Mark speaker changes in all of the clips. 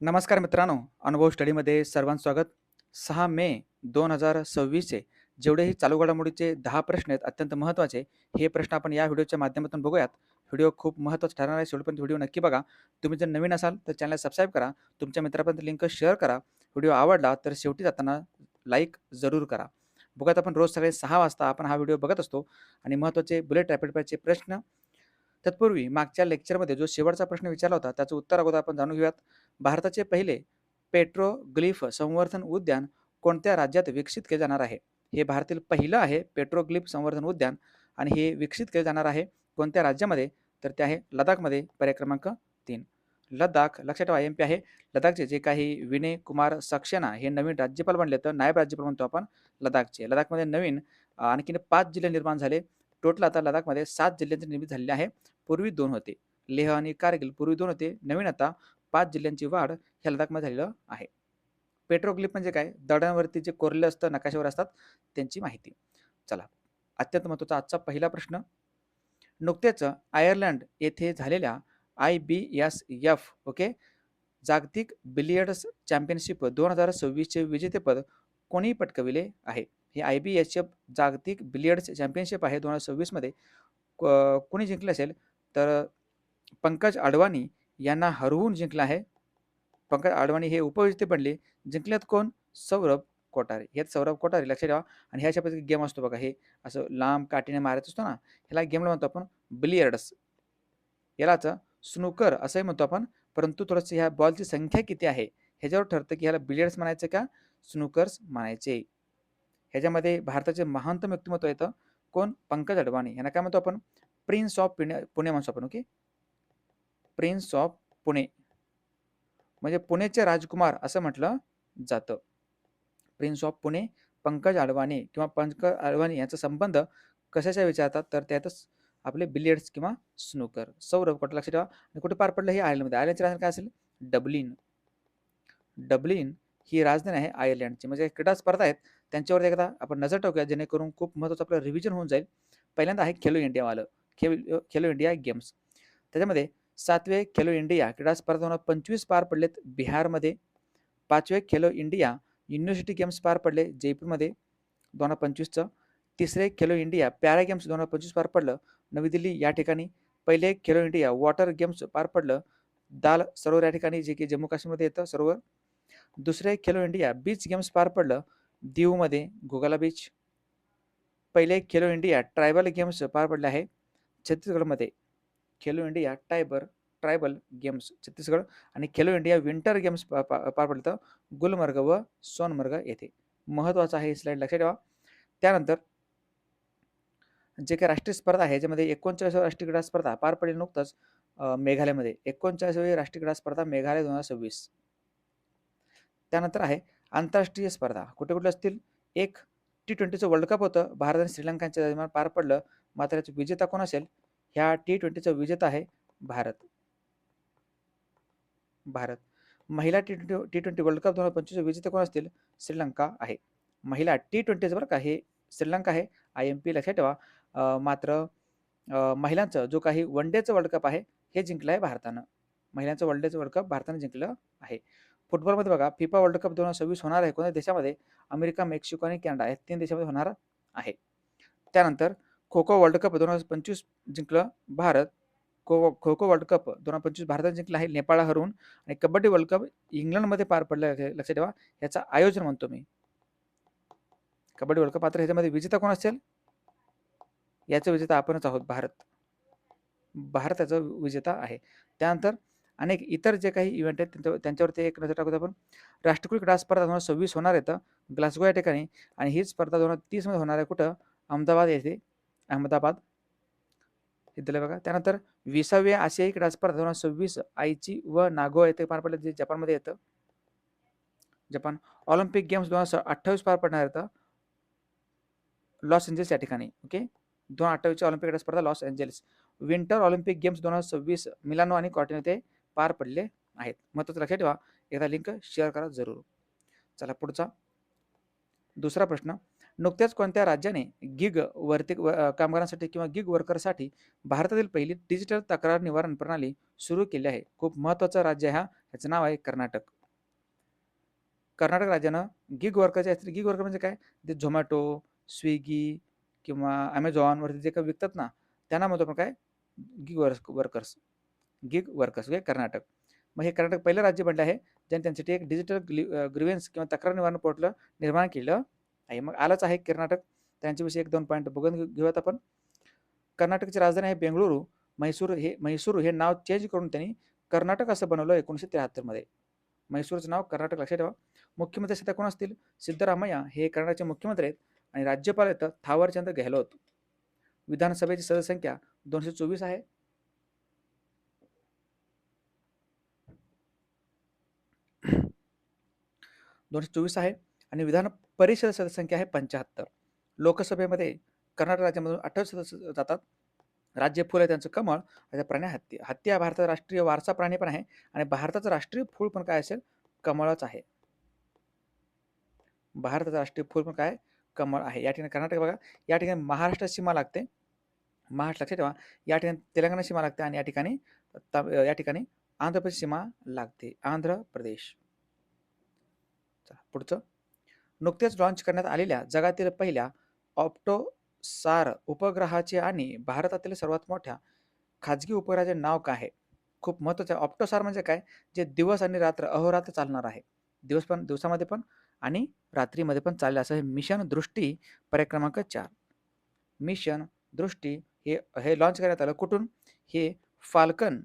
Speaker 1: नमस्कार मित्रांनो, अनुभव स्टडीमध्ये सर्वांचं स्वागत. 6 मे 2026चे जेवढेही चालू घडामोडीचे 10 प्रश्न आहेत अत्यंत महत्त्वाचे. हे प्रश्न आपण या व्हिडिओच्या माध्यमातून बघूयात. व्हिडिओ खूप महत्त्वाचा ठरणार आहे. शेवटपर्यंत व्हिडिओ नक्की बघा. तुम्ही जर नवीन असाल तर चॅनलला सबस्क्राईब करा. तुमच्या मित्रांपर्यंत लिंक शेअर करा. व्हिडिओ आवडला तर शेवटी जाताना लाईक जरूर करा. बघूयात आपण रोज सकाळी 6 वाजता आपण हा व्हिडिओ बघत असतो आणि महत्त्वाचे बुलेट रॅपिड फायरचे प्रश्न. तत्पूर्वी मागच्या लेक्चरमध्ये जो शेवटचा प्रश्न विचारला होता त्याचं उत्तर अगोदर आपण जाणून घेऊयात. भारताचे पहिले पेट्रोग्लिफ संवर्धन उद्यान कोणत्या राज्यात विकसित केले जाणार आहे? हे भारतातील पहिलं आहे पेट्रोग्लिफ संवर्धन उद्यान आणि हे विकसित केले जाणार आहे कोणत्या राज्यामध्ये? तर ते आहे लडाखमध्ये. पर्याय क्रमांक 3 लडाख. लक्षात ठेवा एमपी आहे. लडाखचे जे काही विनय कुमार सक्सेना हे नवीन राज्यपाल बनले, तर नायब राज्यपाल म्हणतो आपण लडाखचे. लडाखमध्ये नवीन आणखीन 5 जिल्हे निर्माण झाले. टोटल आता लडाखमध्ये 7 जिल्ह्यांची निर्मिती झालेली आहे. पूर्वी 2 होते. लेह आणि कारगिल पूर्वी 2 होते. नवीन आता 5 जिल्ह्यांची वाढ ह्या लडाखमध्ये झालेलं आहे. पेट्रोग्लिफ म्हणजे काय? दगडांवरती जे कोरलेलं असतं, नकाशावर असतात त्यांची माहिती. चला, अत्यंत महत्त्वाचा आजचा पहिला प्रश्न. नुकतेच आयर्लंड येथे झालेल्या IBSF ओके जागतिक बिलियर्ड्स चॅम्पियनशिप 2026चे विजेतेपद कोणी पटकविले आहे? हे IBSF जागतिक बिलियर्ड्स चॅम्पियनशिप आहे 2026 मध्ये. कोणी जिंकले असेल तर पंकज अडवाणी यांना हरवून जिंकलं आहे. पंकज अडवाणी हे उपविजेते बनले. जिंकल्यात कोण? सौरभ कोठारे. हेच सौरभ कोठारे, लक्षात ठेवा. आणि ह्या अशा गेम असतो बघा, हे असं लांब काठीने मारायचं असतो ना, ह्याला गेमला म्हणतो आपण बिलियर्ड्स. यालाच स्नूकर असंही म्हणतो आपण. परंतु थोडंसं ह्या बॉलची संख्या किती आहे ह्याच्यावर ठरतं की ह्याला बिलियर्ड्स म्हणायचं का स्नूकर्स म्हणायचे. ह्याच्यामध्ये भारताचे महानतम व्यक्तिमत्व येतं कोण? पंकज अडवाणी. यांना काय म्हणतो आपण? प्रिन्स ऑफ पुणे म्हणतो आपण. ओके, प्रिन्स ऑफ पुणे म्हणजे पुणेचे राजकुमार असं म्हटलं जातं. प्रिन्स ऑफ पुणे पंकज अडवाणी किंवा पंकज अडवाणी यांचा संबंध कशाच्या विचारतात तर त्यातच आपले बिलियर्ड्स किंवा स्नूकर. सौरभ कोटा, लक्षात ठेवा. आणि कुठे पार पडलं? हे आयर्लंडमध्ये. आयर्लंडची राजधानी काय असेल? डब्लिन. डब्लिन ही राजधानी आहे आयर्लंडची. म्हणजे क्रीडा स्पर्धा आहेत त्यांच्यावर एकदा आपण नजर टाकूया जेणेकरून खूप महत्त्वाचं आपलं रिव्हिजन होऊन जाईल. पहिल्यांदा आहे खेलो इंडियावालं. Khelo India Games. त्याच्यामध्ये 7वे खेलो इंडिया क्रीडा स्पर्धा 2025 पार पडलेत बिहारमध्ये. 5वे खेलो इंडिया युनिव्हर्सिटी गेम्स पार पडले जयपूरमध्ये 2025चं. 3रे खेलो इंडिया पॅरा गेम्स 2025 पार पडलं नवी दिल्ली या ठिकाणी. पहिले खेलो इंडिया वॉटर गेम्स पार पडलं दाल सरोवर या ठिकाणी, जे की जम्मू काश्मीरमध्ये येतं सरोवर. दुसरे खेलो इंडिया बीच गेम्स पार पडलं दीवमध्ये, घोगाला बीच. पहिले खेलो इंडिया ट्रायबल गेम्स पार पडले आहे छत्तीसगडमध्ये. Khelo India tribal games Chhattisgarh. आणि खेलो इंडिया विंटर गेम्स पार पडलं गुलमर्ग व सोनमर्ग येथे. महत्त्वाचं आहे, स्लाइड लक्षात ठेवा. त्यानंतर जे काही राष्ट्रीय स्पर्धा आहे याच्यामध्ये 39वी राष्ट्रीय क्रीडा स्पर्धा पार पडली नुकतंच मेघालयमध्ये. 39वी राष्ट्रीय क्रीडा स्पर्धा मेघालय 2026. त्यानंतर आहे आंतरराष्ट्रीय स्पर्धा. कुठे कुठे असतील? एक T20चं वर्ल्ड कप होतं भारत आणि श्रीलंकाच्या दरम्यान पार पडलं. मात्र याचा विजेता कोण असेल? ह्या T20चा विजेता आहे भारत. भारत. महिला T20 वर्ल्ड कप 2025 विजेते कोण असतील? श्रीलंका आहे. महिला T20चं बरं का, हे श्रीलंका आहे. IMP लक्षात ठेवा. मात्र महिलांचं जो काही वन डेचं वर्ल्ड कप आहे हे जिंकलं आहे भारतानं. महिलांचं वन डेचं वर्ल्ड कप भारतानं जिंकलं आहे. फुटबॉलमध्ये बघा फिफा वर्ल्ड कप 2026 होणार आहे कोणत्या देशामध्ये? अमेरिका, मेक्सिको आणि कॅनडा या 3 देशामध्ये होणार आहे. त्यानंतर खो खो वर्ल्ड कप 2025 जिंकलं भारत. खो खो वर्ल्ड कप 2025 भारताने जिंकला आहे नेपाळला हरवून. आणि कबड्डी वर्ल्ड कप इंग्लंडमध्ये पार पडलं आहे, लक्षात ठेवा. याचं आयोजन म्हणतो मी कबड्डी वर्ल्ड कप. मात्र ह्याच्यामध्ये विजेता कोण असेल? याचा विजेता आपणच आहोत, भारत. भारताचा विजेता आहे. त्यानंतर अनेक इतर जे काही इव्हेंट आहेत त्यांच्यावरती एक नजर टाकूया आपण. राष्ट्रकुल क्रीडा स्पर्धा 2026 होणार आहेत ग्लासगो या ठिकाणी. आणि ही स्पर्धा 2030 मध्ये होणार आहे कुठं? अहमदाबाद येथे. अहमदाबाद हे दिलं बघा. त्यानंतर 20वी आशियाई क्रीडा स्पर्धा 2026 आईची व नागो येथे पार पडले, जे जपानमध्ये येतं. जपान. ऑलिम्पिक गेम्स 2028 पार पडणार आहेत लॉस एंजेल्स या ठिकाणी. ओके, 2028ची ऑलिम्पिक क्रीडा स्पर्धा Los Angeles. Winter Olympic games 2026 Milano आणि कॉर्टिना येथे पार पडले आहेत. महत्त्वाचं लक्षात ठेवा. एकदा लिंक शेअर करा जरूर. चला पुढचा दुसरा प्रश्न. नुकत्याच कोणत्या राज्याने गिग कामगारांसाठी किंवा गिग वर्करसाठी भारतातील पहिली डिजिटल तक्रार निवारण प्रणाली सुरू केली आहे? खूप महत्त्वाचं राज्य आहे हा. याचं नाव आहे कर्नाटक. कर्नाटक राज्यानं गिग वर्करचे असतील. गिग वर्कर म्हणजे काय? ते झोमॅटो, स्विगी किंवा Amazonवरती जे काही विकतात ना, त्यांना म्हणतो आपण काय? Gig workers. गिग वर्कर्स म्हणजे कर्नाटक. मग हे कर्नाटक पहिलं राज्य बनलं आहे, ज्याने त्यांच्यासाठी एक डिजिटल ग्रीव्हन्स किंवा तक्रार निवारण पोर्टल निर्माण केलं आहे. मग आलंच आहे कर्नाटक. त्यांच्याविषयी 1-2 पॉइंट बघून घेऊयात आपण. कर्नाटकची राजधानी आहे बेंगळुरू. म्हैसूर हे नाव चेंज करून त्यांनी कर्नाटक असं बनवलं 1973 मध्ये. म्हैसूरचं नाव कर्नाटक लक्षात ठेवा. मुख्यमंत्री सध्या कोण असतील? सिद्धरामय्या हे कर्नाटकचे मुख्यमंत्री आहेत आणि राज्यपाल आहेत थावरचंद गेहलोत. विधानसभेची सदस्य संख्या 224 आहे. आहे आणि विधान परिषद सदस्य संख्या आहे 75. लोकसभेमध्ये कर्नाटक राज्यामधून 28 सदस्य जातात. राज्य फूल आहे त्यांचं कमळ. त्याचा प्राणी हत्ती. हत्ती हा भारताचा राष्ट्रीय वारसा प्राणी पण आहे आणि भारताचं राष्ट्रीय फूल पण काय असेल? कमळच आहे. भारताचं राष्ट्रीय फूल पण काय? कमळ आहे. या ठिकाणी कर्नाटक बघा, या ठिकाणी महाराष्ट्र सीमा लागते. महाराष्ट्र लक्षात ठेवा. या ठिकाणी तेलंगणा सीमा लागते आणि या ठिकाणी आंध्र प्रदेश सीमा लागते. आंध्र प्रदेश. पुढचं. नुकतेच लॉन्च करण्यात आलेल्या जगातील पहिल्या ऑप्टोसार उपग्रहाचे आणि भारतातील सर्वात मोठ्या खाजगी उपग्रहाचे नाव काय आहे? खूप महत्त्वाचं आहे. ऑप्टोसार म्हणजे काय? जे दिवस आणि रात्र अहोरात्र चालणार आहे. दिवसामध्ये पण आणि रात्रीमध्ये पण चालेल असं हे मिशन दृष्टी पर्याय क्रमांक 4. मिशन दृष्टी हे लॉन्च करण्यात आलं. कुठून? हे फाल्कन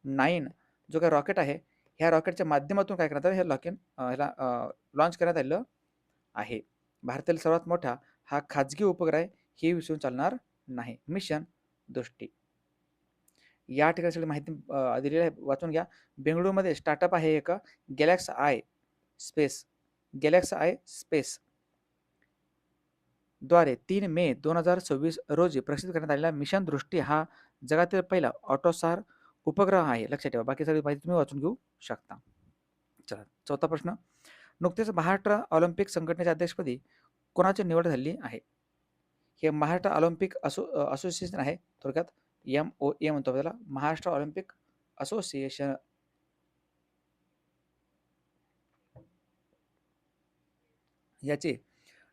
Speaker 1: 9 जो काही रॉकेट आहे, ह्या रॉकेटच्या माध्यमातून काय करण्यात आलं? ह्याला लॉन्च करण्यात आलेलं आहे. भारतातील सर्वात मोठा हा खाजगी उपग्रह आहे. हे विसरून चालणार नाही. मिशन दृष्टी. या ठिकाणी सगळी माहिती दिलेली आहे, वाचून घ्या. बेंगळुरूमध्ये स्टार्टअप आहे एक गॅलेक्स आय स्पेस द्वारे 3 मे 2026 रोजी प्रसिद्ध करण्यात आलेला मिशन दृष्टी हा जगातील पहिला ऑटोसार उपग्रह आहे. लक्षात ठेवा. बाकी सगळी माहिती तुम्ही वाचून घेऊ शकता. चला, चौथा प्रश्न. नुकतेच महाराष्ट्र ऑलिम्पिक संघटनेच्या अध्यक्षपदी कोणाची निवड झाली आहे? हे महाराष्ट्र ऑलिम्पिक असोसिएशन आहे. थोडक्यात MOA म्हणतो त्याला. Maharashtra Olympic association. याचे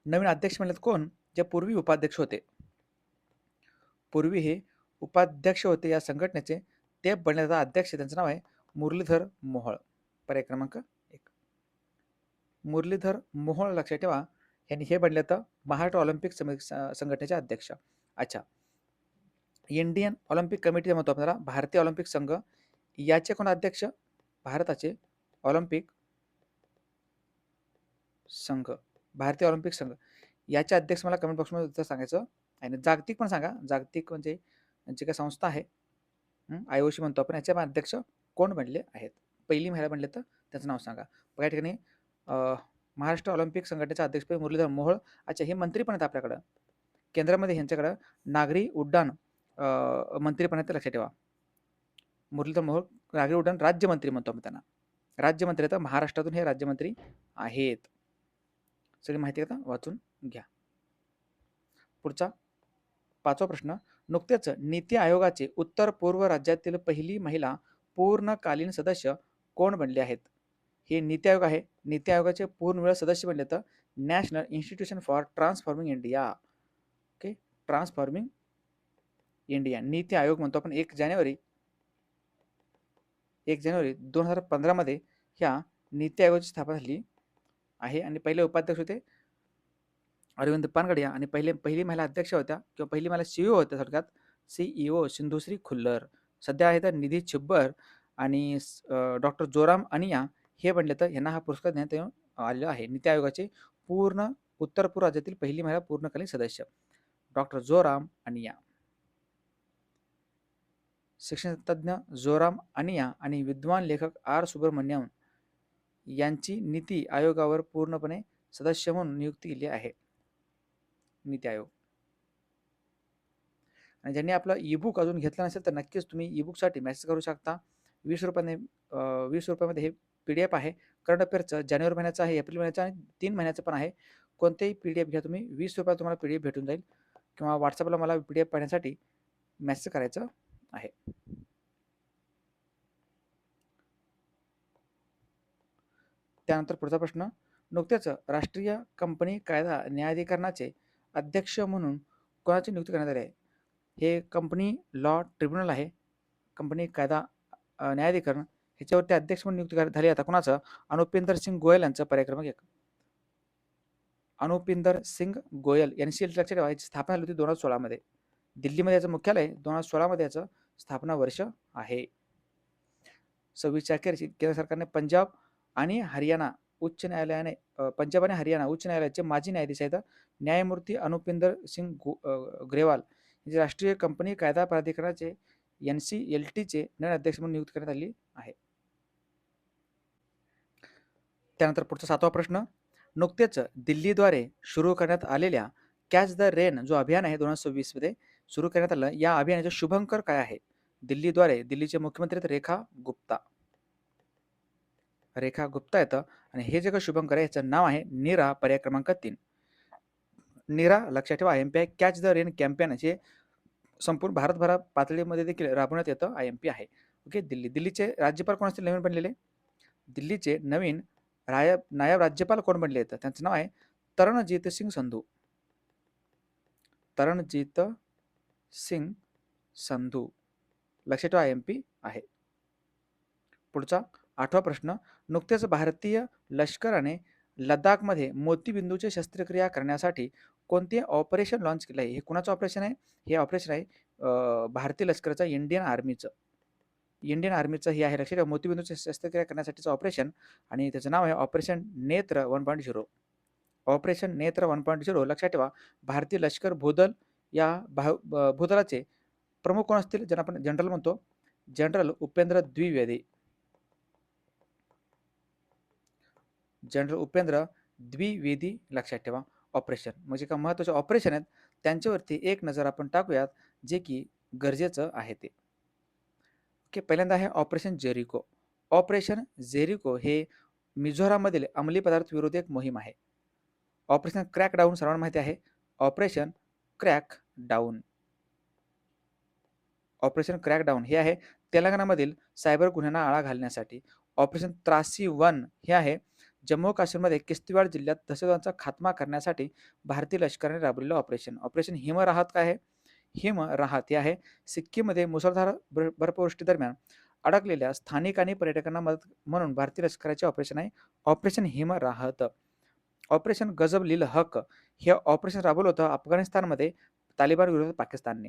Speaker 1: नवीन अध्यक्ष म्हणलेत कोण? जे पूर्वी उपाध्यक्ष होते. पूर्वी हे उपाध्यक्ष होते या संघटनेचे. ते बनलेले अध्यक्ष त्यांचं नाव आहे मुरलीधर मोहोळ. पर्याय क्रमांक 1. मुरलीधर मोहोळ लक्षात ठेवा. यांनी हे बनले तर महाराष्ट्र ऑलिम्पिक संघटनेचे अध्यक्ष. अच्छा. इंडियन ऑलिम्पिक कमिटी म्हणतो आपल्याला, भारतीय ऑलिम्पिक संघ. याचे कोण अध्यक्ष? भारताचे ऑलिम्पिक संघ. भारतीय ऑलिम्पिक संघ याचे अध्यक्ष मला कमेंट बॉक्समध्ये उत्तर सांगायचं. आणि जागतिक पण सांगा. जागतिक म्हणजे यांची काय संस्था आहे, IOC म्हणतो आपण. याचे अध्यक्ष कोण बनले आहेत? पहिली महिला बनले तर त्याचं नाव सांगा. बघा या ठिकाणी महाराष्ट्र ऑलिम्पिक संघटनेचे अध्यक्ष मुरलीधर मोहोळ. अच्छा, हे मंत्री पण आहेत आपल्याकडं. केंद्रामध्ये ह्यांच्याकडं नागरी उड्डाण मंत्री पण आहेत, लक्षात ठेवा. मुरलीधर मोहोळ नागरी उड्डाण राज्यमंत्री म्हणतो आपण त्यांना. राज्यमंत्री तर महाराष्ट्रातून हे राज्यमंत्री आहेत. सगळी माहिती आता वाचून घ्या. पुढचा 5वा प्रश्न. नुकतेच नीती आयोगाचे उत्तर पूर्व राज्यातील पहिली महिला पूर्णकालीन सदस्य कोण बनले आहेत? हे नीती आयोग आहे. नीती आयोगाचे पूर्ण वेळ सदस्य बनले तर National Institution for Transforming India. Okay, transforming India NITI Aayog म्हणतो आपण. 1 जानेवारी 2015 मध्ये ह्या नीती आयोगाची स्थापना झाली आहे आणि पहिले उपाध्यक्ष होते अरविंद पानगडिया आणि पहिली महिला अध्यक्ष होत्या किंवा पहिली महिला CEO होत्या थोडक्यात, CEO सिंधुश्री खुल्लर. सध्या आहे तर निधी छिब्बर आणि डॉक्टर जोराम अनिया हे बनले तर यांना हा पुरस्कार देण्यात आलेला आहे. नीती आयोगाचे पूर्ण उत्तर पूर्व राज्यातील पहिली महिला पूर्णकालीन सदस्य डॉक्टर जोराम अनिया. शिक्षण तज्ञ जोराम अनिया आणि विद्वान लेखक R सुब्रमण्यम यांची नीती आयोगावर पूर्णपणे सदस्य म्हणून नियुक्ती केली आहे. नीती आयोग. आणि ज्यांनी आपलं ईबुक अजून घेतलं नसेल तर नक्कीच तुम्ही ईबुकसाठी मेसेज करू शकता. 20 रुपयामध्ये हे PDF आहे. करंट अफेअरचं जानेवारी महिन्याचं आहे, एप्रिल महिन्याचं आणि 3 महिन्याचं पण आहे. कोणतेही PDF घ्या तुम्ही, ₹20 तुम्हाला PDF भेटून जाईल किंवा WhatsAppला मला PDF पाहण्यासाठी मेसेज करायचं आहे. त्यानंतर पुढचा प्रश्न, नुकतेच राष्ट्रीय कंपनी कायदा न्यायाधिकरणाचे अध्यक्ष म्हणून कोणाची नियुक्ती करण्यात आली आहे? हे कंपनी लॉ ट्रिब्युनल आहे. कंपनी कायदा न्यायाधिकरण ह्याच्यावरती अध्यक्ष म्हणून नियुक्ती झाली. आता कोणाचं? अनुपिंदर सिंग गोयल यांचं पर्याय क्रमांक 1. अनुपिंदर सिंग गोयल यांची लक्षात ठेवा, याची स्थापना झाली होती 2016 मध्ये. दिल्लीमध्ये याचं मुख्यालय 2016 मध्ये याचं स्थापना वर्ष आहे. 26च्या अखेर केंद्र सरकारने पंजाब आणि हरियाणा उच्च न्यायालयाने पंजाब आणि हरियाणा उच्च न्यायालयाचे माजी न्यायाधीश आहेत न्यायमूर्ती अनुपिंदर सिंग ग्रेवाल यांची राष्ट्रीय कंपनी कायदा प्राधिकरणाचे NCLTचे नवीन अध्यक्ष म्हणून नियुक्ती करण्यात आली आहे. त्यानंतर पुढचा 7वा प्रश्न, नुकतेच दिल्लीद्वारे सुरू करण्यात आलेल्या कॅच द रेन जो अभियान आहे 2026 मध्ये सुरू करण्यात आलं, या अभियानाचे शुभंकर काय आहे? दिल्लीद्वारे दिल्लीचे मुख्यमंत्री आहेत रेखा गुप्ता. रेखा गुप्ता येतं आणि हे जे काही शुभंकर आहे याचं नाव आहे नीरा, पर्याय क्रमांक 3. नीरा लक्षात ठेवा, IMP आहे. कॅच द रेन कॅम्पेन जे संपूर्ण भारतभरात पातळीमध्ये देखील राबवण्यात येतं IMP आहे. ओके. दिल्लीचे राज्यपाल कोण असतील नवीन बनलेले? दिल्लीचे नवीन नायब राज्यपाल कोण बनले आहेत? त्यांचं नाव आहे तरणजीत सिंग संधू. तरणजीत सिंग संधू लक्षात ठेवा, IMP आहे. पुढचा 8वा प्रश्न, नुकतेच भारतीय लष्कराने लडाखमध्ये मोतीबिंदूची शस्त्रक्रिया करण्यासाठी कोणते ऑपरेशन लॉन्च केलं आहे? हे कुणाचं ऑपरेशन आहे? हे ऑपरेशन आहे भारतीय लष्कराचं, इंडियन आर्मीचं हे आहे. लक्षात ठेवा, मोतीबिंदूची शस्त्रक्रिया करण्यासाठीचं ऑपरेशन आणि त्याचं नाव आहे ऑपरेशन नेत्र 1.0. ऑपरेशन नेत्र 1.0 लक्षात ठेवा. भारतीय लष्कर भूदल या भूदलाचे प्रमुख कोण असतील? ज्यांना आपण जनरल म्हणतो, जनरल उपेंद्र द्विवेदी. जनरल उपेंद्र द्विवेदी लक्षात ठेवा. ऑपरेशन म्हणजे का महत्त्वाचे ऑपरेशन आहेत त्यांच्यावरती एक नजर आपण टाकूयात, जे की गरजेचं आहे ते. ओके. पहिल्यांदा आहे ऑपरेशन जेरिको. ऑपरेशन जेरिको हे मिझोराममधील अंमली पदार्थ विरोधी एक मोहीम आहे. ऑपरेशन क्रॅकडाऊन सर्वांना माहिती आहे. ऑपरेशन क्रॅकडाऊन हे आहे तेलंगणामधील सायबर गुन्ह्यांना आळा घालण्यासाठी. ऑपरेशन त्रासी 1 हे आहे जम्मू काश्मीरमध्ये किश्तवाड जिल्ह्यात दहशतवादाचा खात्मा करण्यासाठी भारतीय लष्कराने राबवलेलं ऑपरेशन. ऑपरेशन हिमराहत काय आहे? हिमराहत हे आहे सिक्कीममध्ये मुसळधार बर्फवृष्टी दरम्यान अडकलेल्या स्थानिक आणि पर्यटकांना मदत म्हणून भारतीय लष्कराचे ऑपरेशन आहे ऑपरेशन हिमराहत. ऑपरेशन गजब लिल हक हे ऑपरेशन राबवलं होतं अफगाणिस्तानमध्ये तालिबान विरोधात पाकिस्तानने.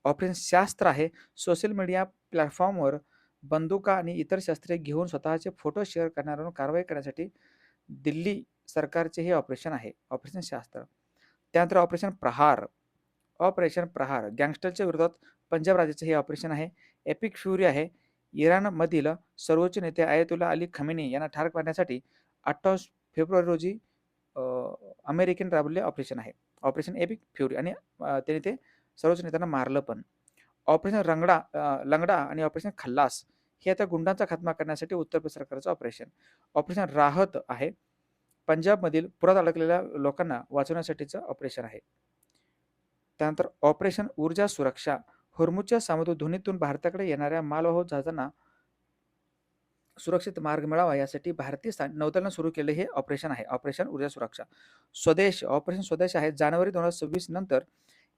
Speaker 1: ऑपरेशन शास्त्र आहे सोशल मीडिया प्लॅटफॉर्मवर बंदुका आणि इतर शस्त्रे घेऊन स्वतःचे फोटो शेअर करणाऱ्यांवर कारवाई करण्यासाठी दिल्ली सरकारचे हे ऑपरेशन आहे ऑपरेशन शास्त्र. त्यानंतर ऑपरेशन प्रहार. ऑपरेशन प्रहार गँगस्टरच्या विरोधात पंजाब राज्याचे हे ऑपरेशन आहे. एपिक फ्युरी आहे इराणमधील सर्वोच्च नेते आयतुल्ला अली खमेनी यांना ठार करण्यासाठी 28 फेब्रुवारी रोजी अमेरिकेने राबवलेले ऑपरेशन आहे ऑपरेशन एपिक फ्युरी आणि त्याने ते सर्वोच्च नेत्यांना मारलं पण. ऑपरेशन लंगडा आणि ऑपरेशन खल्लास हे आता गुंडांचा खात्मा करण्यासाठी उत्तर प्रदेश सरकारचं ऑपरेशन. ऑपरेशन राहत आहे पंजाबमधील पुरात अडकलेल्या लोकांना वाचवण्यासाठीचं ऑपरेशन आहे. त्यानंतर ऑपरेशन ऊर्जा सुरक्षा होर्मुजच्या सामुद्रधुनीतून भारताकडे येणाऱ्या मालवाहू जहाजांना सुरक्षित मार्ग मिळावा यासाठी भारतीय नौदलानं सुरू केले हे ऑपरेशन आहे ऑपरेशन ऊर्जा सुरक्षा. स्वदेश ऑपरेशन स्वदेश आहे जानेवारी 2026 नंतर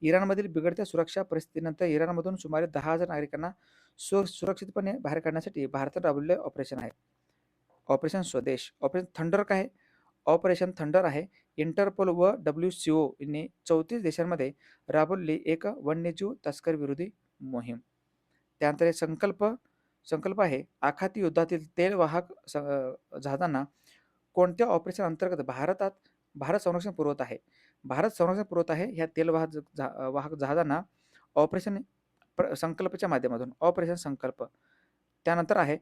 Speaker 1: इराणमधील बिघडत्या सुरक्षा परिस्थितीनंतर इराणमधून सुमारे 10,000 नागरिकांना सुरक्षितपणे बाहेर काढण्यासाठी भारतात राबवलेले ऑपरेशन आहे ऑपरेशन स्वदेश. ऑपरेशन थंडर काय आहे? ऑपरेशन थंडर आहे इंटरपोल व WCO यांनी 34 देशांमध्ये राबवलेली एक वन्यजीव तस्कर विरोधी मोहीम. त्यानंतर संकल्प आहे आखाती युद्धातील तेलवाहक जहाजांना कोणत्या ऑपरेशन अंतर्गत भारत संरक्षण पुरवत आहे ह्या तेलवाहक जहाजांना ऑपरेशन संकल्पच्या माध्यमातून ऑपरेशन संकल्प. त्यानंतर आहे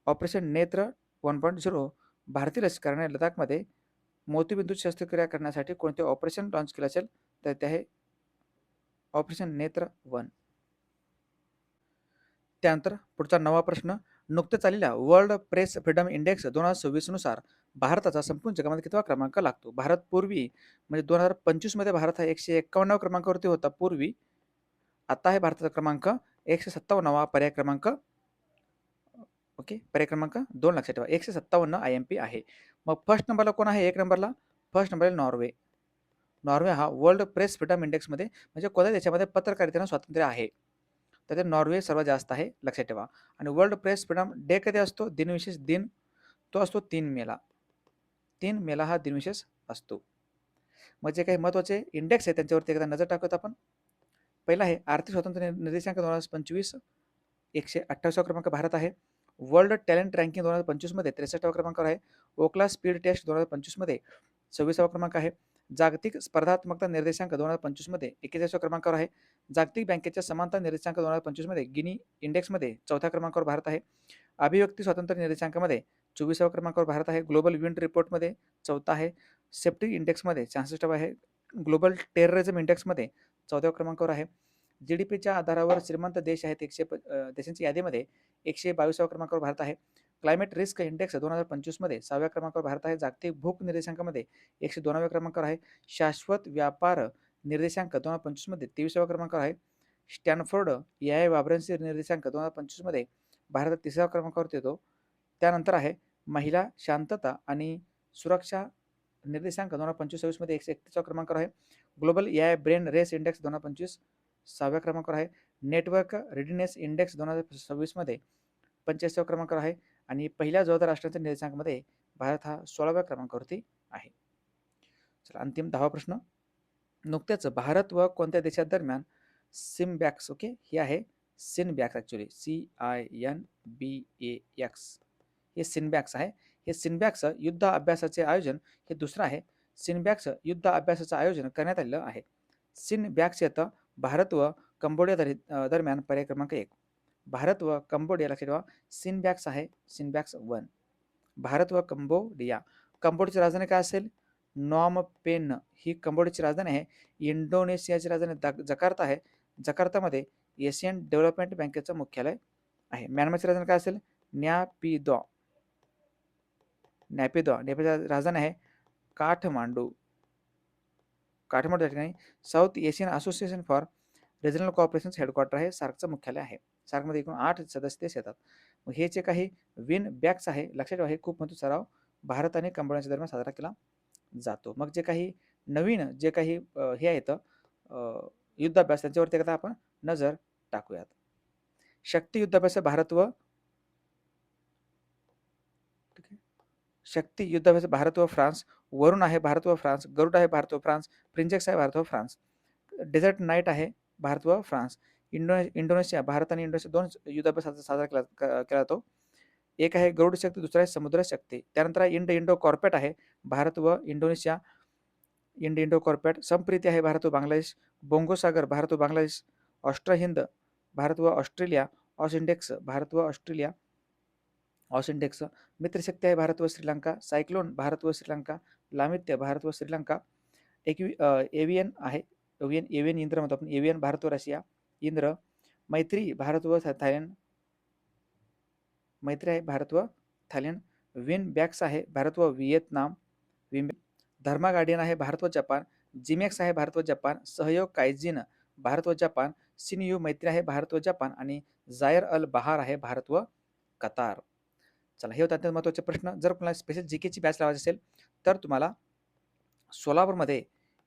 Speaker 1: ऑपरेशन नेत्र 1.0 भारतीय लष्कराने लडाखमध्ये मोतीबिंदू शस्त्रक्रिया करण्यासाठी कोणते ऑपरेशन लॉन्च केले असेल तर ते आहे ऑपरेशन नेत्र 1. त्यानंतर पुढचा 9वा प्रश्न, नुकत्याच आलेल्या वर्ल्ड प्रेस फ्रीडम इंडेक्स 2026 नुसार भारताचा संपूर्ण जगामध्ये कितवा क्रमांक लागतो? भारत पूर्वी म्हणजे 2025 मध्ये भारत हा 151व्या क्रमांकावरती होता पूर्वी. आता आहे भारताचा क्रमांक 157वा, पर्याय क्रमांक ओके, पर्याय क्रमांक 2 लक्षात ठेवा. 157 IMP आहे. मग फर्स्ट नंबरला कोण आहे? 1 नंबरला फर्स्ट नंबरला नॉर्वे. नॉर्वे हा वर्ल्ड प्रेस फ्रीडम इंडेक्समध्ये म्हणजे कोणत्या देशामध्ये पत्रकारितेला स्वातंत्र्य आहे? तर ते नॉर्वे सर्वात जास्त आहे, लक्षात ठेवा. आणि वर्ल्ड प्रेस फ्रीडम डे कधी असतो? दिनविशेष दिन तो असतो 3 मेला. 3 मेला हा दिनविशेष असतो. मग जे काही महत्त्वाचे इंडेक्स आहे त्यांच्यावरती एकदा नजर टाकूयात आपण. पहिला आहे आर्थिक स्वातंत्र्य निर्देशांक 2025, 128वा क्रमांक भारत आहे. वर्ल्ड टॅलेंट रँकिंग 2025 मध्ये 63वा क्रमांकावर आहे. ओकला स्पीड टेस्ट 2025 मध्ये 26वा क्रमांक आहे. जागतिक स्पर्धात्मकता निर्देशांक 2025 मध्ये 41व्या क्रमांकावर आहे. जागतिक बँकेच्या समानता निर्देशांक 2025 मध्ये गिनी इंडेक्समध्ये 4थ्या क्रमांकावर भारत आहे. अभिव्यक्ती स्वातंत्र्य निर्देशांकामध्ये 24व्या क्रमांकावर भारत आहे. ग्लोबल विंड रिपोर्टमध्ये 4था आहे. सेफ्टी इंडेक्समध्ये 66वा आहे. ग्लोबल टेररिझम इंडेक्समध्ये 14व्या क्रमांकावर आहे. जीडीपीच्या आधारावर श्रीमंत देश आहेत देशांच्या यादीमध्ये 122व्या क्रमांकावर भारत आहे. क्लायमेट रिस्क इंडेक्स 2025 मध्ये 6व्या क्रमांकावर भारत आहे. जागतिक भूक निर्देशांकामध्ये 102व्या क्रमांकावर आहे. शाश्वत व्यापार निर्देशांक 2025 मध्ये 23व्या क्रमांकावर आहे. स्टॅनफोर्ड AI वाब्रन्सी निर्देशांक 2025 मध्ये भारत 3ऱ्या क्रमांकावरती येतो. त्यानंतर आहे महिला शांतता आणि सुरक्षा निर्देशांक 2025 मध्ये 131वा क्रमांकावर आहे. Global AI brain race index 2025 6व्या क्रमांकावर आहे. नेटवर्क रेडिनेस इंडेक्स 2026 मध्ये 85व्या क्रमांकावर आहे. आणि पहिल्या जबाबदार राष्ट्रांच्या निर्देशांकामध्ये भारत हा 16व्या क्रमांकावरती आहे. चला अंतिम 10वा प्रश्न. नुकत्याच भारत व कोणत्या देशादरम्यान सिम्बॅक्स ओके हे आहे सिनबॅक्स ॲक्च्युली CINBAX हे सिनबॅक्स आहे. हे सिनबॅक्स युद्ध अभ्यासाचे आयोजन हे दुसरं आहे. सिनबॅक्स युद्ध अभ्यासाचं आयोजन करण्यात आलेलं आहे. सिनबॅक्स येतं भारत व कंबोडिया दरम्यान, पर्याय क्रमांक 1. भारत व कंबोडिया लक्षात ठेवा. सिनबॅक्स आहे सिनबॅक्स 1. भारत व कंबोडिया. कंबोडियाची राजधानी काय असेल? नॉम पेन ही कंबोडियाची राजधानी आहे. इंडोनेशियाची राजधानी जकार्ता आहे. जकार्तामध्ये एशियन डेव्हलपमेंट बँकेचं मुख्यालय आहे. म्यानमारची राजधानी काय असेल? न्यापिदॉ. नेपाळची राजधानी आहे काठमांडू. काठमांडू या ठिकाणी south Asian association for regional corporation headquarter आहे. सार्कचं मुख्यालय आहे. सार्कमध्ये एकूण 8 सदस्य देश येतात. मग हे जे काही विन बॅक्स आहे लक्षात ठेवा, हे खूप महत्त्वाचा सराव भारत आणि कंबोडियाच्या दरम्यान साजरा केला जातो. मग जे काही नवीन जे काही हे आहेत युद्धाभ्यास त्यांच्यावरती एकदा आपण नजर टाकूयात. शक्ती युद्धाभ्यास भारत व शक्ती युद्धाभ्यास भारत व फ्रान्स. वरुण आहे भारत व फ्रान्स. गरुड आहे भारत व फ्रान्स. प्रिन्सेस आहे भारत व फ्रान्स. डेझर्ट नाईट आहे भारत व फ्रान्स. इंडोनेशिया, भारत आणि इंडोनेशिया 2 युद्धाभ्यास साजरा केला जातो. एक आहे गरुड शक्ती, दुसरा आहे समुद्र शक्ती. त्यानंतर इंडो कॉर्पेट आहे भारत व इंडोनेशिया. इंडो कॉर्पेट. संप्रीती आहे भारत व बांगलादेश. बोंगो सागर भारत व बांगलादेश. ऑस्ट्रा हिंद भारत व ऑस्ट्रेलिया. ऑस इंडेक्स भारत व ऑस्ट्रेलिया. ऑस इंडेक्स. मित्रशक्ती आहे भारत व श्रीलंका. सायक्लोन भारत व श्रीलंका. लामित्य भारत व श्रीलंका. एव्हियन आहे एव्हियन इंद्र म्हणतो आपण. एव्हियन भारत व रशिया. इंद्र. मैत्री भारत व थायलंड. मैत्री आहे भारत व थायलंड. विन बॅक्स आहे भारत व व्हिएतनाम. धर्मा गार्डियन आहे भारत व जपान. जिमॅक्स आहे भारत व जपान. सहयोग कायजिन भारत व जपान. सिनयू मैत्री आहे भारत व जपान. आणि जायर अल बहार आहे भारत व कतार. चला हे होते अत्यंत महत्त्वाचे प्रश्न. जर तुम्हाला स्पेशल जीकेची बॅच लावायची असेल तर तुम्हाला सोलापूरमध्ये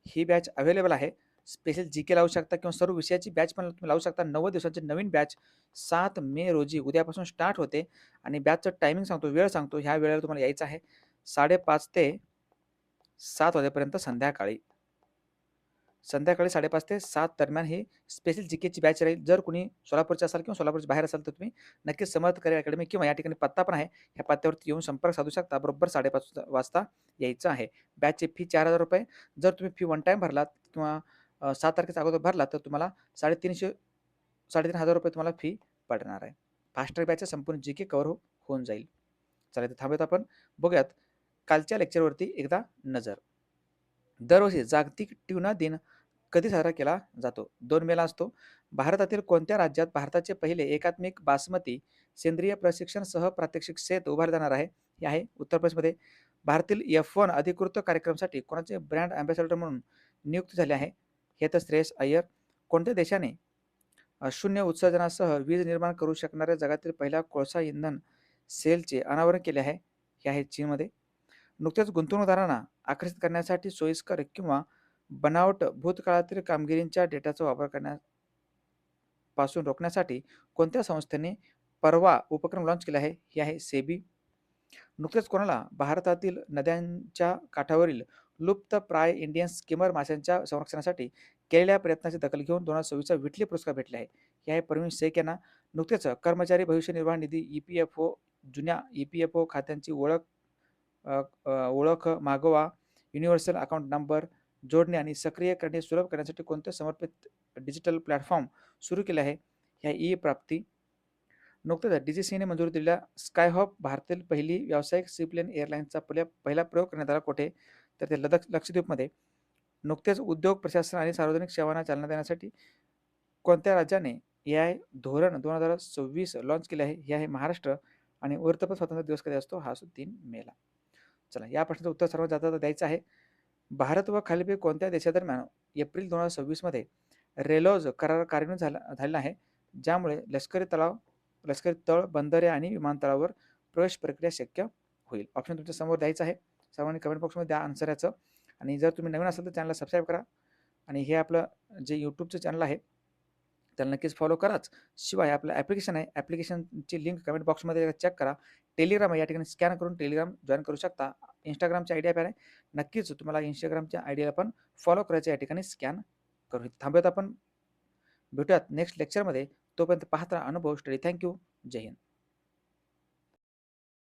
Speaker 1: ही बॅच अवेलेबल आहे. स्पेशल जीके लावू शकता किंवा सर्व विषयाची बॅच पण तुम्ही लावू शकता. 90 दिवसांची नवीन बॅच 7 मे रोजी उद्यापासून स्टार्ट होते. आणि बॅचचं टायमिंग सांगतो, वेळ सांगतो. ह्या वेळेला तुम्हाला यायचं आहे 5:30 ते 7 वाजेपर्यंत संध्याकाळी. संध्याकाळी 5:30 ते 7 दरम्यान ही स्पेशल जीकेची बॅच राहील. जर कोणी सोलापूरचे असाल किंवा सोलापूरच्या बाहेर असाल तर तुम्ही नक्कीच समर्थ करिअर अकॅडमी किंवा या ठिकाणी पत्ता पण आहे, ह्या पत्त्यावरती येऊन संपर्क साधू शकता. बरोबर 5:30 वाजता यायचं आहे. बॅचची फी ₹4000. जर तुम्ही फी वन टाईम भरलात किंवा 7 तारखेच्या अगोदर भरलात तर तुम्हाला ₹3,500 तुम्हाला फी पडणार आहे. फास्ट ट्रॅक बॅचचं संपूर्ण जीके कव्हर होऊन जाईल. चला इथे थांबूयात आपण. बघूयात कालच्या लेक्चरवरती एकदा नजर. दरवर्षी जागतिक ट्यूना दिन कधी साजरा केला जातो? 2 मेला असतो. भारतातील कोणत्या राज्यात भारताचे पहिले एकात्मिक बासमती सेंद्रिय प्रशिक्षण सह प्रात्यक्षिक सेट उभारले जाणार आहे. हे आहे उत्तर प्रदेशमध्ये. भारतातील F1 अधिकृत कार्यक्रमासाठी कोणाचे ब्रँड अँबॅसेडर म्हणून नियुक्ती झाली आहे? हे तर श्रेयस अय्यर. कोणत्या देशाने शून्य उत्सर्जनासह वीज निर्माण करू शकणाऱ्या जगातील पहिल्या कोळसा इंधन सेलचे अनावरण केले आहे? हे आहे चीनमध्ये. नुकत्याच गुंतवणूकदारांना आकर्षित करण्यासाठी सोयीस्कर किंवा बनावट भूतकाळातील कामगिरींच्या डेटाचा वापर करण्यापासून रोखण्यासाठी कोणत्या संस्थेने परवा उपक्रम लॉन्च केला आहे? हे आहे सेबी. नुकतेच कोणाला भारतातील नद्यांच्या काठावरील लुप्तप्राय इंडियन स्किमर माशांच्या संरक्षणासाठी केलेल्या प्रयत्नाची दखल घेऊन 2026चा विटली पुरस्कार भेटले आहे? हे आहे परवीन शेख यांना. नुकतेच कर्मचारी भविष्य निर्वाह निधी EPFO जुन्या EPFO खात्यांची ओळख मागोवा, युनिव्हर्सल अकाउंट नंबर जोडणे आणि सक्रिय करणे सुलभ करण्यासाठी कोणते समर्पित डिजिटल प्लॅटफॉर्म सुरू केले आहे? ह्या ई प्राप्ती. नुकतेच DGCने मंजुरी दिलेल्या स्कायहॉप भारतातील पहिली व्यावसायिक सीप्लेन एअरलाईन्सचा पहिला प्रयोग करण्यात आला कुठे? तर ते लक्षद्वीपमध्ये. नुकतेच उद्योग प्रशासन आणि सार्वजनिक सेवांना चालना देण्यासाठी कोणत्या राज्याने AI धोरण 2026 लॉन्च केले आहे? हे आहे महाराष्ट्र. आणि वृत्तपत्र स्वातंत्र्य दिवस कधी असतो? हा असतो 3 मेला. चला, या प्रश्नाचं उत्तर सर्वात जाता द्यायचं आहे. भारत व खालीलपैकी कोणत्या देशादरम्यान एप्रिल 2026 मध्ये रेलॉज करार कार्यान्वित झालेला आहे, ज्यामुळे लष्करी तळ, बंदरे आणि विमानतळावर प्रवेश प्रक्रिया शक्य होईल? ऑप्शन तुमच्या समोर द्यायचं आहे. सर्वांनी कमेंट बॉक्समध्ये द्या आन्सर याचं. आणि जर तुम्ही नवीन असाल तर चॅनलला सबस्क्राईब करा. आणि हे आपलं जे यूट्यूबचं चॅनल आहे त्याला नक्कीच फॉलो कराच. शिवाय आपलं ॲप्लिकेशन आहे, ॲप्लिकेशनची लिंक कमेंट बॉक्समध्ये चेक करा. टेलिग्राम आहे, या ठिकाणी स्कॅन करून टेलिग्राम जॉईन करू शकता. इंस्टाग्रामची आयडिया पण आहे, नक्कीच तुम्हाला इंस्टाग्रामच्या आयडियाला पण फॉलो करायचं, या ठिकाणी स्कॅन करू. थांबूयात आपण, भेटूयात नेक्स्ट लेक्चरमध्ये. तोपर्यंत पाहत राहा अनुभव स्टडी. थँक्यू. जय हिंद.